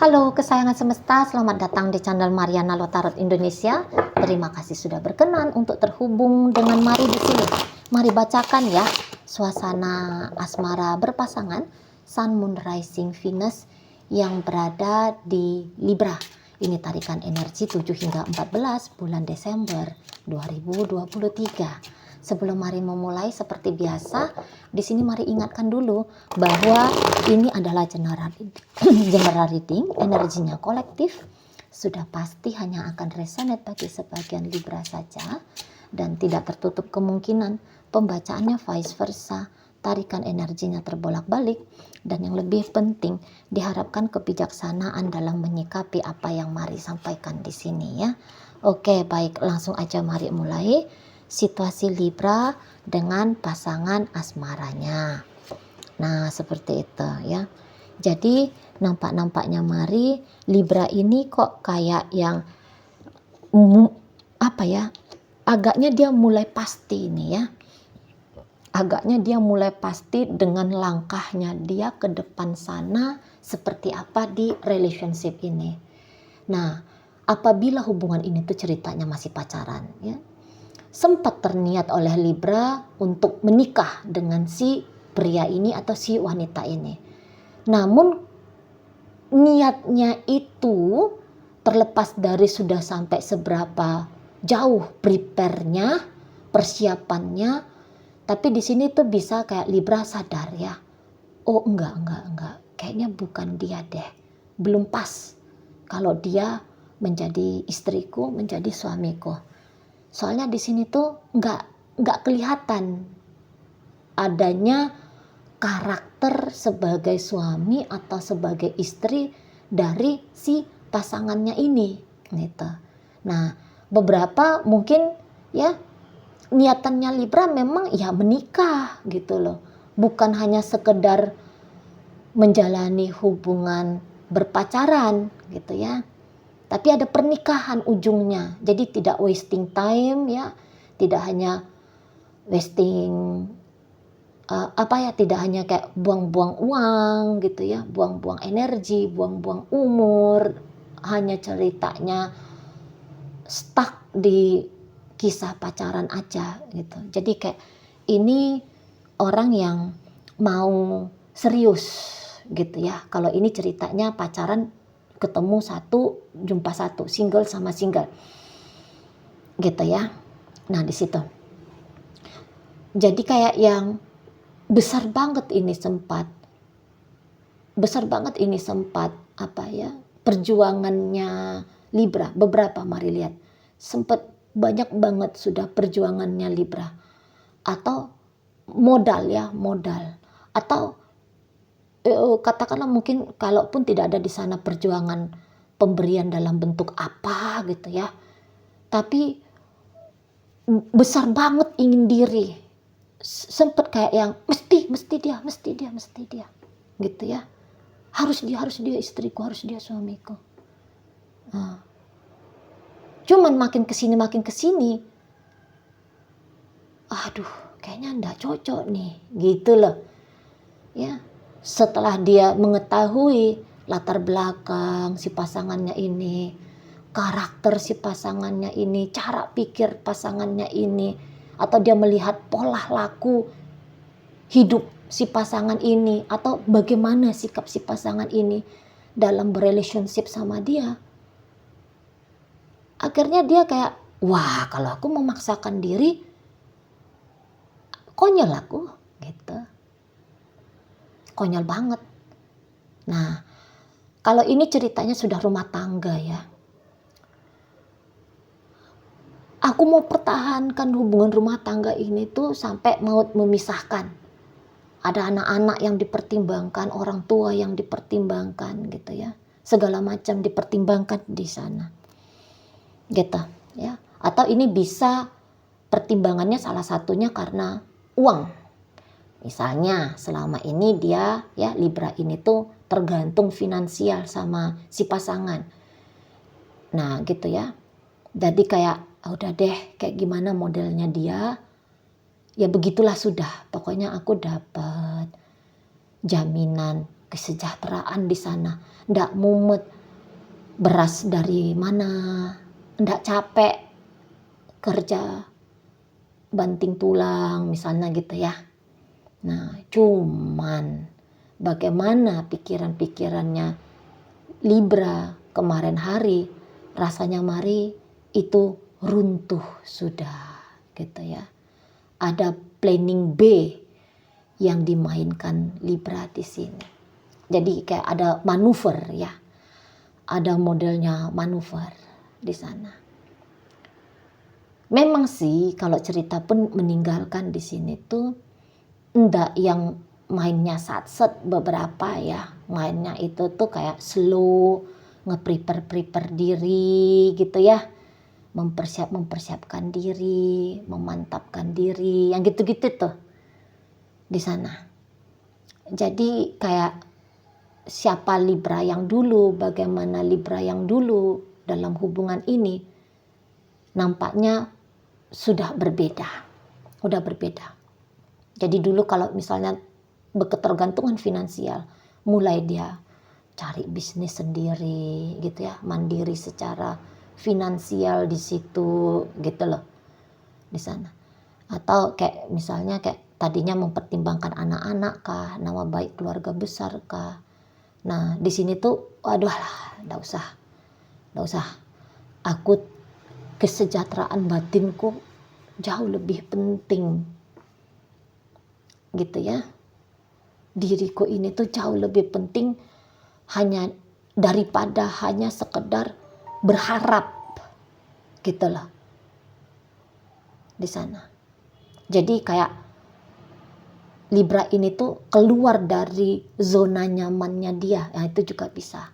Halo kesayangan semesta, selamat datang di channel Mariana Lotarot Indonesia. Terima kasih sudah berkenan untuk terhubung dengan Mari di sini. Mari bacakan ya suasana asmara berpasangan Sun, Moon, Rising, Venus yang berada di Libra. Ini tarikan energi 7 hingga 14 bulan Desember 2023. Sebelum mari memulai seperti biasa, di sini mari ingatkan dulu bahwa ini adalah general reading, energinya kolektif, sudah pasti hanya akan resonate bagi sebagian Libra saja dan tidak tertutup kemungkinan pembacaannya vice versa, tarikan energinya terbolak-balik, dan yang lebih penting diharapkan kebijaksanaan dalam menyikapi apa yang mari sampaikan di sini ya. Oke, baik, langsung aja mari mulai situasi Libra dengan pasangan asmaranya. Nah, seperti itu ya. Jadi nampak-nampaknya mari Libra ini kok kayak yang agaknya dia mulai pasti ini ya. Agaknya dia mulai pasti dengan langkahnya dia ke depan sana seperti apa di relationship ini. Nah, apabila hubungan ini tuh ceritanya masih pacaran ya, sempat terniat oleh Libra untuk menikah dengan si pria ini atau si wanita ini. Namun niatnya itu terlepas dari sudah sampai seberapa jauh prepare-nya, persiapannya, tapi di sini tuh bisa kayak Libra sadar ya. Oh enggak. Kayaknya bukan dia deh. Belum pas kalau dia menjadi istriku, menjadi suamiku. Soalnya di sini tuh nggak kelihatan adanya karakter sebagai suami atau sebagai istri dari si pasangannya ini gitu. Nah, beberapa mungkin ya niatannya Libra memang ya menikah gitu loh. Bukan hanya sekedar menjalani hubungan berpacaran gitu ya. Tapi ada pernikahan ujungnya. Jadi tidak wasting time ya. Tidak hanya wasting tidak hanya kayak buang-buang uang gitu ya, buang-buang energi, buang-buang umur, hanya ceritanya stuck di kisah pacaran aja gitu. Jadi kayak ini orang yang mau serius gitu ya. Kalau ini ceritanya pacaran ketemu satu, jumpa satu, single sama single gitu ya. Nah di situ jadi kayak yang besar banget ini sempat perjuangannya Libra. Beberapa mari lihat sempat banyak banget sudah perjuangannya Libra, atau modal atau katakanlah mungkin kalaupun tidak ada di sana perjuangan pemberian dalam bentuk apa gitu ya, tapi besar banget ingin diri, sempet kayak yang mesti dia gitu ya, harus dia istriku, harus dia suamiku. Nah, cuman makin kesini aduh kayaknya nggak cocok nih gitu loh ya. Setelah dia mengetahui latar belakang si pasangannya ini, karakter si pasangannya ini, cara pikir pasangannya ini, atau dia melihat pola laku hidup si pasangan ini, atau bagaimana sikap si pasangan ini dalam berrelationship sama dia, akhirnya dia kayak, wah kalau aku memaksakan diri konyol aku gitu. Konyol banget. Nah, kalau ini ceritanya sudah rumah tangga ya. Aku mau pertahankan hubungan rumah tangga ini tuh sampai maut memisahkan. Ada anak-anak yang dipertimbangkan, orang tua yang dipertimbangkan gitu ya. Segala macam dipertimbangkan di sana. Gitu ya. Atau ini bisa pertimbangannya salah satunya karena uang. Misalnya selama ini dia ya Libra ini tuh tergantung finansial sama si pasangan. Nah gitu ya. Jadi kayak udah deh kayak gimana modelnya dia. Ya begitulah sudah. Pokoknya aku dapat jaminan kesejahteraan di sana, ndak mumet beras dari mana, ndak capek kerja banting tulang misalnya gitu ya. Nah, cuman bagaimana pikiran-pikirannya Libra kemarin hari, rasanya mari itu runtuh sudah gitu ya. Ada planning B yang dimainkan Libra di sini. Jadi kayak ada manuver ya. Ada modelnya manuver di sana. Memang sih kalau cerita pun meninggalkan di sini tuh enggak yang mainnya satset beberapa ya. Mainnya itu tuh kayak slow, nge-prepare diri gitu ya. Mempersiapkan diri, memantapkan diri, yang gitu-gitu tuh di sana. Jadi kayak siapa Libra yang dulu, bagaimana Libra yang dulu dalam hubungan ini, nampaknya sudah berbeda. Jadi dulu kalau misalnya berketergantungan finansial, mulai dia cari bisnis sendiri gitu ya, mandiri secara finansial di situ gitu loh di sana. Atau kayak misalnya kayak tadinya mempertimbangkan anak-anak kah, nama baik keluarga besar kah. Nah di sini tuh waduh lah, nggak usah. Aku kesejahteraan batinku jauh lebih penting gitu ya. Diriku ini tuh jauh lebih penting hanya daripada hanya sekedar berharap gitu loh di sana. Jadi kayak Libra ini tuh keluar dari zona nyamannya dia, ya itu juga bisa.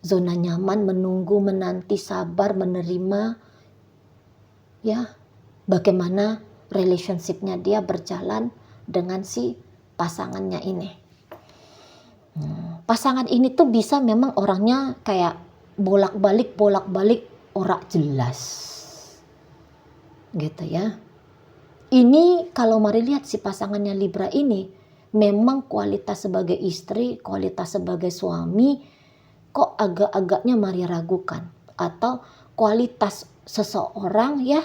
Zona nyaman, menunggu, menanti, sabar, menerima ya bagaimana relationship-nya dia berjalan dengan si pasangannya ini. Pasangan ini tuh bisa memang orangnya kayak bolak-balik ora jelas gitu ya. Ini kalau mari lihat si pasangannya Libra ini memang kualitas sebagai istri, kualitas sebagai suami kok agak-agaknya mari ragukan. Atau kualitas seseorang ya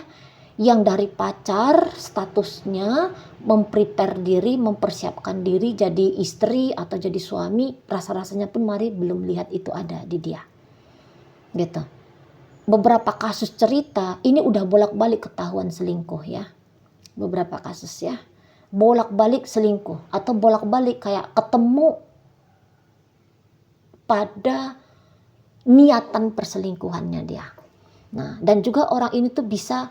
yang dari pacar statusnya memprepare diri, mempersiapkan diri jadi istri atau jadi suami, rasa-rasanya pun mari belum lihat itu ada di dia gitu. Beberapa kasus cerita ini udah bolak-balik ketahuan selingkuh ya, beberapa kasus ya bolak-balik selingkuh atau bolak-balik kayak ketemu pada niatan perselingkuhannya dia. Nah dan juga orang ini tuh bisa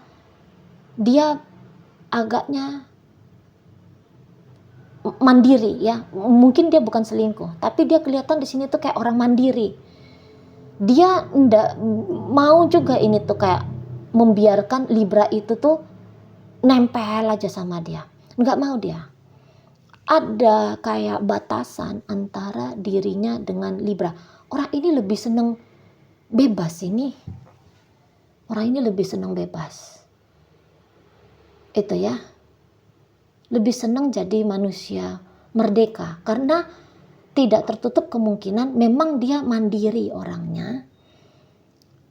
dia agaknya mandiri ya, mungkin dia bukan selingkuh tapi dia kelihatan di sini tuh kayak orang mandiri. Dia ndak mau juga ini tuh kayak membiarkan Libra itu tuh nempel aja sama dia, nggak mau dia. Ada kayak batasan antara dirinya dengan Libra. Orang ini lebih seneng bebas ini, orang ini lebih seneng bebas itu ya, lebih senang jadi manusia merdeka karena tidak tertutup kemungkinan memang dia mandiri orangnya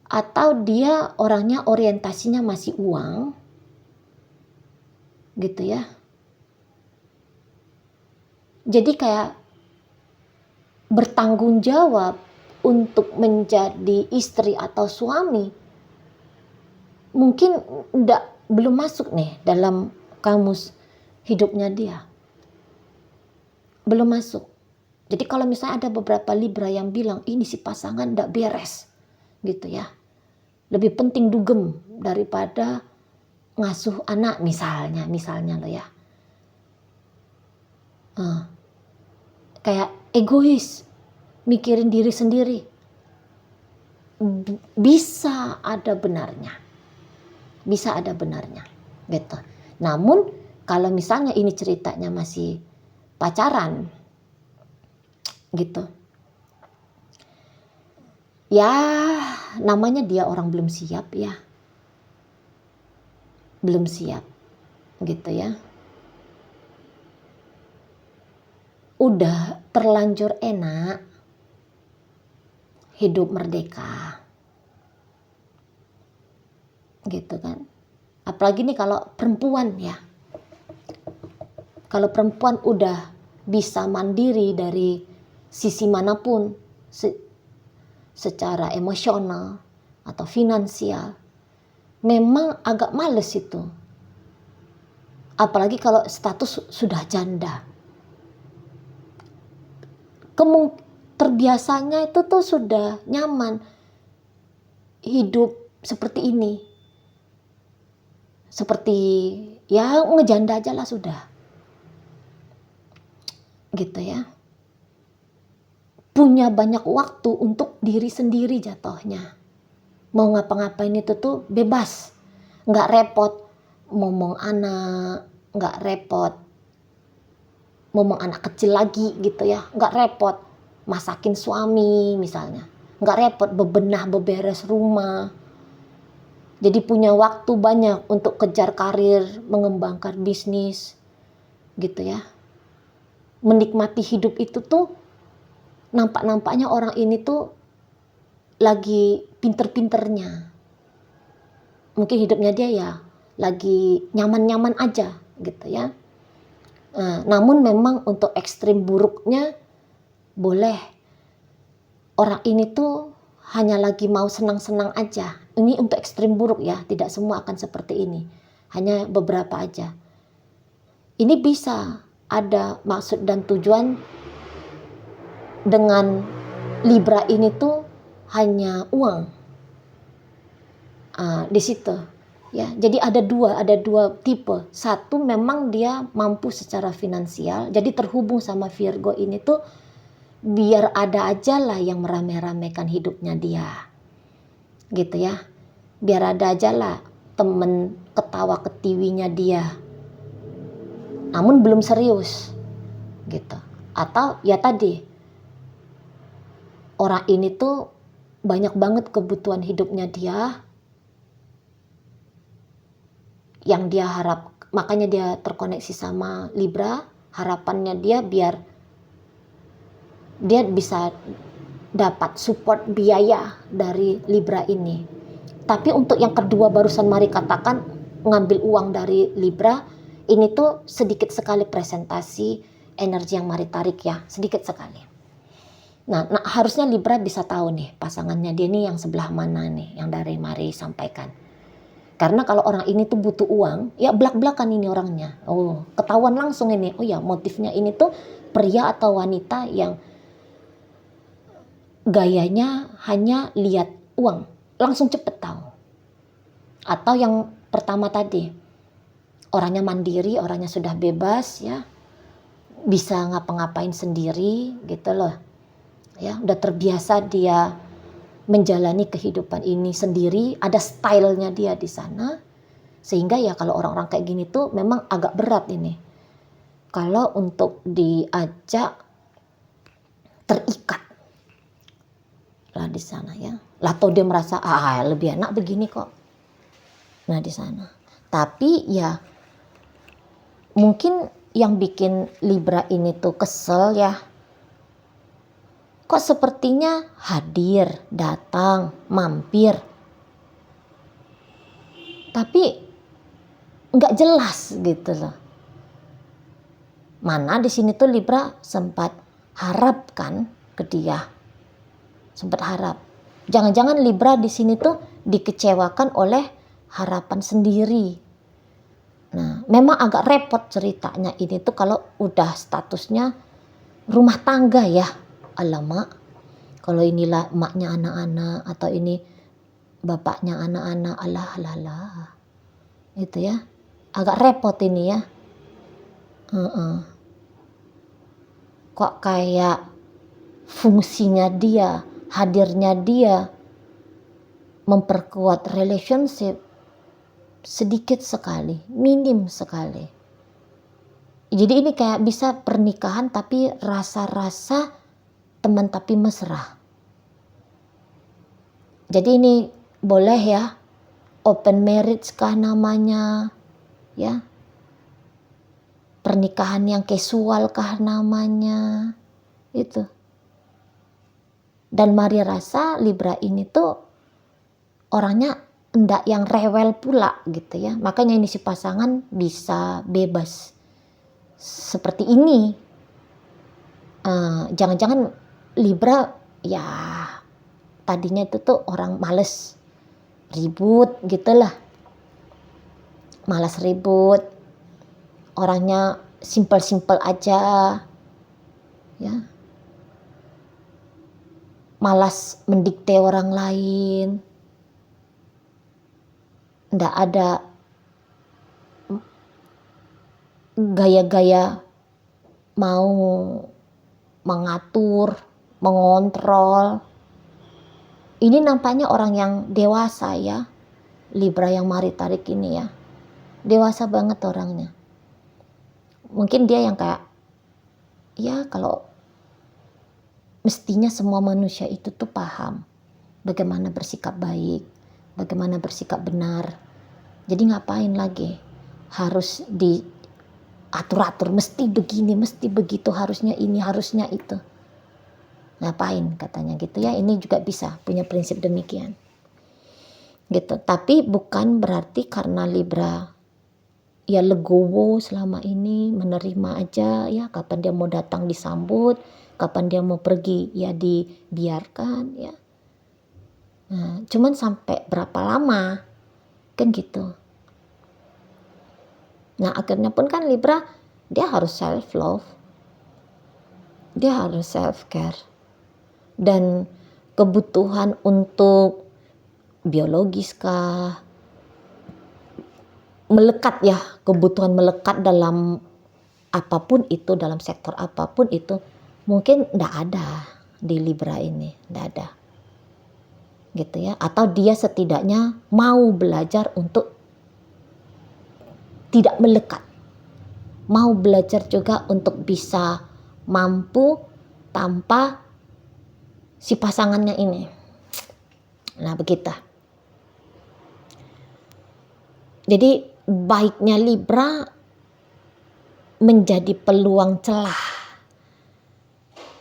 atau dia orangnya orientasinya masih uang gitu ya. Jadi kayak bertanggung jawab untuk menjadi istri atau suami mungkin belum masuk nih dalam kamus hidupnya dia, belum masuk. Jadi kalau misalnya ada beberapa Libra yang bilang ini si pasangan ndak beres gitu ya, lebih penting dugem daripada ngasuh anak misalnya lo ya, kayak egois mikirin diri sendiri, bisa ada benarnya gitu. Namun kalau misalnya ini ceritanya masih pacaran gitu ya, namanya dia orang belum siap ya, belum siap gitu ya. udah terlanjur enak hidup merdeka, gitu kan. Apalagi nih kalau perempuan ya, kalau perempuan udah bisa mandiri dari sisi manapun, secara emosional atau finansial, memang agak males itu. Apalagi kalau status sudah janda. Terbiasanya itu tuh sudah nyaman hidup seperti ini. Seperti ya ngejanda aja lah sudah. Gitu ya. Punya banyak waktu untuk diri sendiri jatuhnya. Mau ngapa-ngapain itu tuh bebas. Nggak repot ngomong anak, nggak repot ngomong anak kecil lagi gitu ya, nggak repot masakin suami misalnya, nggak repot bebenah beberes rumah. Jadi punya waktu banyak untuk kejar karir, mengembangkan bisnis gitu ya. Menikmati hidup itu tuh nampak-nampaknya orang ini tuh lagi pinter-pinternya. Mungkin hidupnya dia ya lagi nyaman-nyaman aja gitu ya. Namun memang untuk ekstrim buruknya boleh orang ini tuh hanya lagi mau senang-senang aja. Ini untuk ekstrim buruk ya, tidak semua akan seperti ini. Hanya beberapa aja. Ini bisa ada maksud dan tujuan dengan Libra ini tuh hanya uang. Di situ. Ya, jadi ada dua tipe. Satu memang dia mampu secara finansial, jadi terhubung sama Virgo ini tuh biar ada aja lah yang merame-ramekan hidupnya dia. Gitu ya. Biar ada aja lah temen ketawa ketiwinya dia. Namun belum serius. Gitu. Atau ya tadi orang ini tuh banyak banget kebutuhan hidupnya dia yang dia harap, makanya dia terkoneksi sama Libra. Harapannya dia biar dia bisa dapat support biaya dari Libra ini. Tapi untuk yang kedua barusan Mari katakan ngambil uang dari Libra, ini tuh sedikit sekali presentasi energi yang Mari tarik ya, sedikit sekali. Nah, harusnya Libra bisa tahu nih pasangannya dia nih yang sebelah mana nih yang dari Mari sampaikan. Karena kalau orang ini tuh butuh uang, ya belak-belakan ini orangnya. Oh, ketahuan langsung ini. Oh ya, motifnya ini tuh pria atau wanita yang gayanya hanya lihat uang. Langsung cepet tahu. Atau yang pertama tadi, orangnya mandiri, orangnya sudah bebas ya. Bisa ngapa-ngapain sendiri gitu loh. Ya, udah terbiasa dia menjalani kehidupan ini sendiri, ada stylenya dia di sana, sehingga ya kalau orang-orang kayak gini tuh memang agak berat ini. Kalau untuk diajak terikat lah di sana ya, atau dia merasa lebih enak begini kok. Nah di sana, tapi ya mungkin yang bikin Libra ini tuh kesel ya. Kok sepertinya hadir, datang, mampir. Tapi nggak jelas gitu loh. Mana di sini tuh Libra sempat harapkan ke dia. Sempat harap. Jangan-jangan Libra di sini tuh dikecewakan oleh harapan sendiri. Nah, memang agak repot ceritanya ini tuh kalau udah statusnya rumah tangga ya. Alamak, kalau inilah emaknya anak-anak atau ini bapaknya anak-anak, alah. Itu ya, agak repot ini ya. Kok kayak fungsinya dia, hadirnya dia memperkuat relationship sedikit sekali, minim sekali. Jadi ini kayak bisa pernikahan tapi rasa-rasa teman tapi mesra. Jadi ini boleh ya, open marriage kah namanya, ya. pernikahan yang casual kah namanya itu. Dan Mari rasa Libra ini tuh orangnya enggak yang rewel pula gitu ya. Makanya ini si pasangan bisa bebas seperti ini. Jangan-jangan Libra ya tadinya itu tuh orang males ribut gitulah. Malas ribut. Orangnya simple-simple aja. Ya. Malas mendikte orang lain. Nggak ada gaya-gaya mau mengatur, mengontrol. Ini nampaknya orang yang dewasa ya. Libra yang Mari tarik ini ya. Dewasa banget orangnya. Mungkin dia yang kayak, ya kalau mestinya semua manusia itu tuh paham bagaimana bersikap baik, bagaimana bersikap benar. Jadi ngapain lagi harus diatur-atur, mesti begini, mesti begitu, harusnya ini, harusnya itu. Ngapain katanya gitu ya. Ini juga bisa punya prinsip demikian. Gitu. Tapi bukan berarti karena Libra ya legowo selama ini, menerima aja ya, kapan dia mau datang disambut, kapan dia mau pergi ya dibiarkan ya. Nah, cuman sampai berapa lama kan gitu. Nah akhirnya pun kan Libra dia harus self love, dia harus self care, dan kebutuhan untuk biologis kah, melekat ya, kebutuhan melekat dalam apapun itu, dalam sektor apapun itu mungkin enggak ada di Libra ini, enggak ada gitu ya. Atau dia setidaknya mau belajar untuk tidak melekat, mau belajar juga untuk bisa mampu tanpa si pasangannya ini. Nah begitu. Jadi baiknya Libra menjadi peluang celah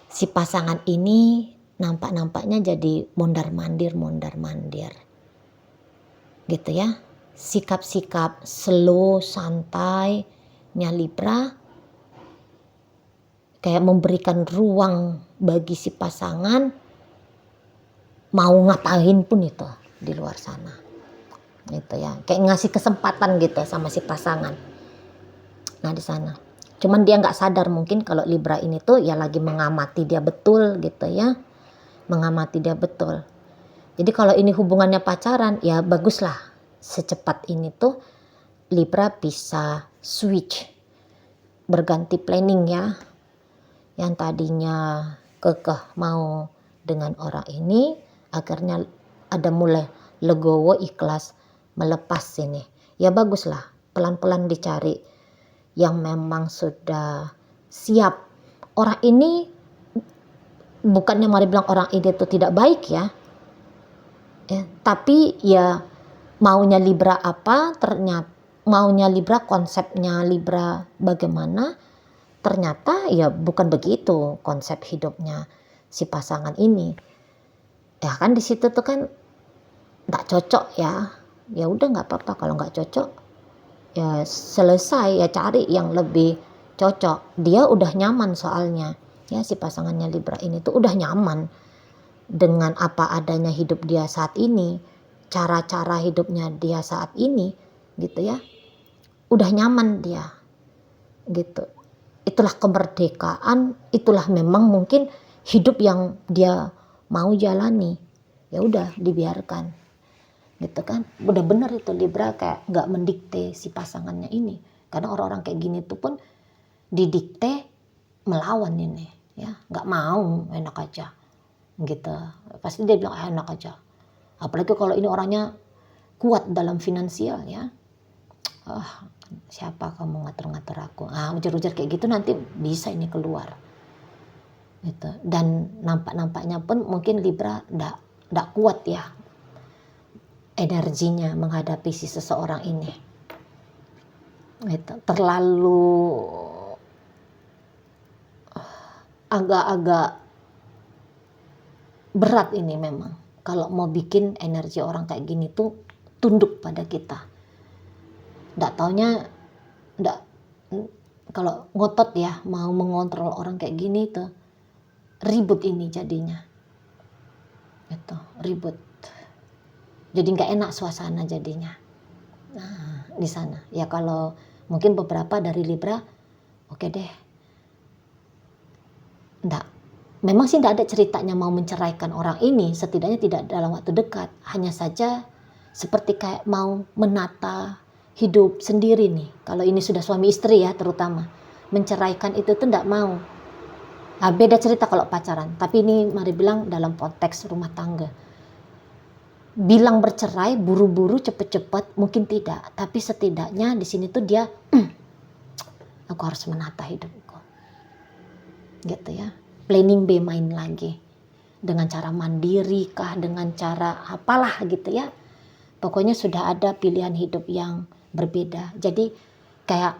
si pasangan ini nampaknya jadi mondar-mandir gitu ya. Sikap-sikap slow, santainya Libra kayak memberikan ruang bagi si pasangan mau ngapain pun itu di luar sana gitu ya, kayak ngasih kesempatan gitu sama si pasangan. Nah di sana cuman dia nggak sadar mungkin kalau Libra ini tuh ya lagi mengamati dia betul gitu ya, mengamati dia betul. Jadi kalau ini hubungannya pacaran ya baguslah secepat ini tuh Libra bisa switch, berganti planning ya. Yang tadinya kekeh mau dengan orang ini, akhirnya ada mulai legowo, ikhlas, melepas ini. Ya baguslah, pelan-pelan dicari yang memang sudah siap. Orang ini, bukannya Mari bilang orang ini tuh tidak baik ya. Tapi ya maunya Libra apa, ternyata maunya Libra, konsepnya Libra bagaimana, ternyata ya bukan begitu konsep hidupnya si pasangan ini. Ya kan di situ tuh kan nggak cocok ya. Ya udah nggak apa-apa kalau nggak cocok. Ya selesai, ya cari yang lebih cocok. Dia udah nyaman soalnya. Ya si pasangannya Libra ini tuh udah nyaman dengan apa adanya hidup dia saat ini, cara-cara hidupnya dia saat ini gitu ya. Udah nyaman dia. Gitu. Itulah kemerdekaan, itulah memang mungkin hidup yang dia mau jalani. Ya udah dibiarkan. Gitu kan. Udah bener itu Libra kayak nggak mendikte si pasangannya ini. Karena orang-orang kayak gini tuh pun didikte melawan ini ya, nggak mau, enak aja. Gitu. Pasti dia bilang enak aja. Apalagi kalau ini orangnya kuat dalam finansial ya. Siapa kamu ngatur-ngatur aku, ujar-ujar kayak gitu nanti bisa ini keluar gitu. Dan nampaknya pun mungkin Libra ndak kuat ya energinya menghadapi si seseorang ini gitu. Terlalu agak-agak berat ini memang. Kalau mau bikin energi orang kayak gini tuh tunduk pada kita. Nggak taunya, kalau ngotot ya mau mengontrol orang kayak gini tuh ribut ini jadinya. Itu ribut. Jadi nggak enak suasana jadinya. Nah, di sana. Ya kalau mungkin beberapa dari Libra, oke deh. Memang sih tidak ada ceritanya mau menceraikan orang ini, setidaknya tidak dalam waktu dekat. Hanya saja seperti kayak mau menata hidup sendiri nih. Kalau ini sudah suami istri ya terutama. Menceraikan itu tuh tidak mau. Nah, beda cerita kalau pacaran. Tapi ini mari bilang dalam konteks rumah tangga. Bilang bercerai buru-buru cepet-cepet mungkin tidak. Tapi setidaknya di sini tuh dia, aku harus menata hidupku. Gitu ya. Planning B main lagi dengan cara mandiri kah, dengan cara apalah gitu ya, pokoknya sudah ada pilihan hidup yang berbeda. Jadi kayak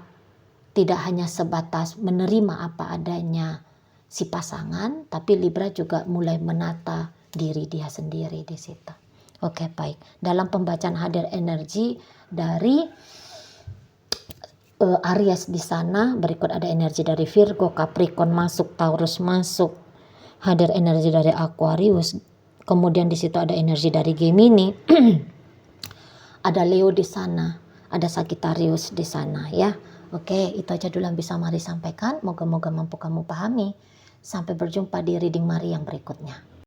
tidak hanya sebatas menerima apa adanya si pasangan, tapi Libra juga mulai menata diri dia sendiri di situ. Oke, baik. Dalam pembacaan hadir energi dari Aries di sana, berikut ada energi dari Virgo, Capricorn masuk, Taurus masuk, hadir energi dari Aquarius, kemudian di situ ada energi dari Gemini, ada Leo di sana, ada Sagittarius di sana ya. Oke, itu aja dulu yang bisa Mari sampaikan. Moga-moga mampu kamu pahami. Sampai berjumpa di reading Mari yang berikutnya.